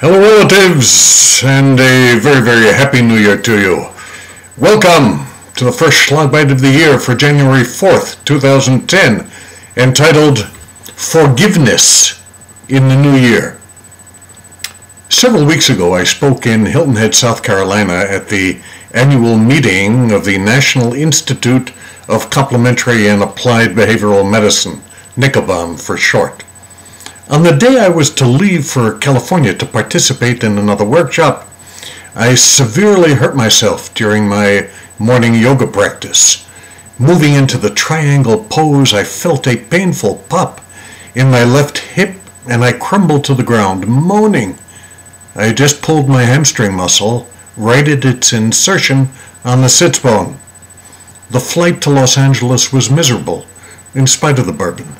Hello relatives, and a very, very happy new year to you. Welcome to the first Schlag Bite of the year for January 4th, 2010, entitled Forgiveness in the New Year. Several weeks ago I spoke in Hilton Head, South Carolina at the annual meeting of the National Institute of Complementary and Applied Behavioral Medicine, NICABAM for short. On the day I was to leave for California to participate in another workshop, I severely hurt myself during my morning yoga practice. Moving into the triangle pose, I felt a painful pop in my left hip and I crumbled to the ground, moaning. I had just pulled my hamstring muscle right at its insertion on the sits bone. The flight to Los Angeles was miserable, in spite of the bourbon,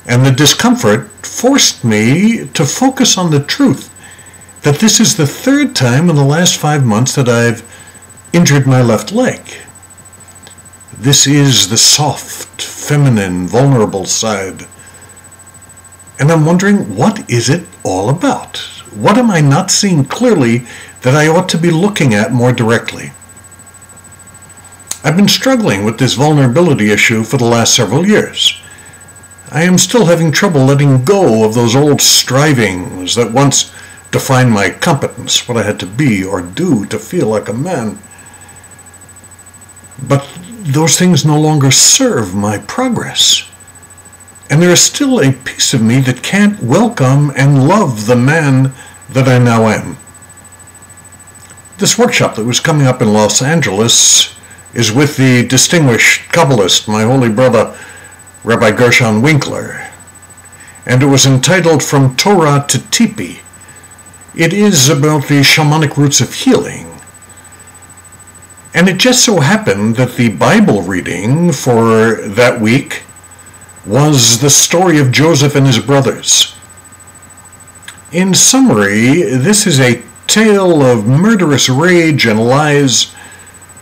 and the discomfort forced me to focus on the truth that this is the third time in the last 5 months that I've injured my left leg. This is the soft, feminine, vulnerable side. And I'm wondering, what is it all about? What am I not seeing clearly that I ought to be looking at more directly? I've been struggling with this vulnerability issue for the last several years. I am still having trouble letting go of those old strivings that once defined my competence, what I had to be or do to feel like a man. But those things no longer serve my progress. And there is still a piece of me that can't welcome and love the man that I now am. This workshop that was coming up in Los Angeles is with the distinguished Kabbalist, my holy brother, Rabbi Gershon Winkler, and it was entitled From Torah to Tipi. It is about the shamanic roots of healing. And it just so happened that the Bible reading for that week was the story of Joseph and his brothers. In summary, this is a tale of murderous rage and lies,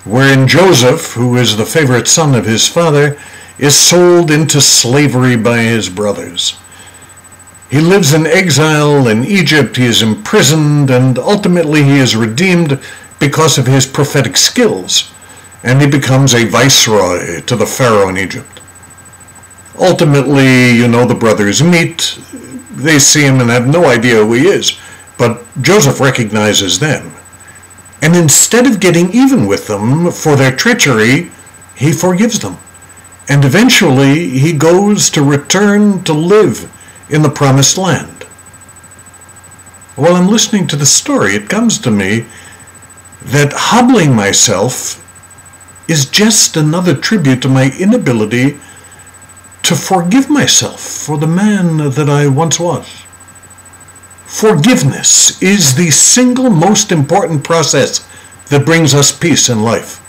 wherein Joseph, who is the favorite son of his father, is sold into slavery by his brothers. He lives in exile in Egypt, he is imprisoned, and ultimately he is redeemed because of his prophetic skills, and he becomes a viceroy to the Pharaoh in Egypt. Ultimately, the brothers meet, they see him and have no idea who he is, but Joseph recognizes them. And instead of getting even with them for their treachery, he forgives them. And eventually he goes to return to live in the promised land. While I'm listening to the story, it comes to me that hobbling myself is just another tribute to my inability to forgive myself for the man that I once was. Forgiveness is the single most important process that brings us peace in life.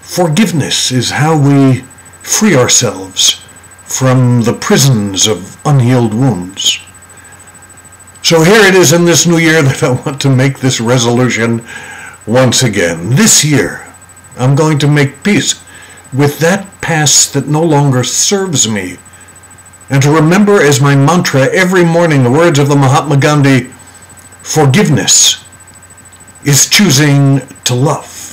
Forgiveness is how we free ourselves from the prisons of unhealed wounds. So here it is in this new year that I want to make this resolution once again. This year, I'm going to make peace with that past that no longer serves me, and to remember as my mantra every morning the words of the Mahatma Gandhi, forgiveness is choosing to love.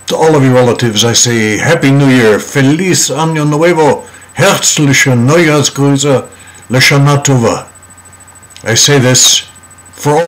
To all of you relatives, I say Happy New Year, Feliz Año Nuevo, Herzliche Neujahrsgrüße, Leshana Tova. I say this for all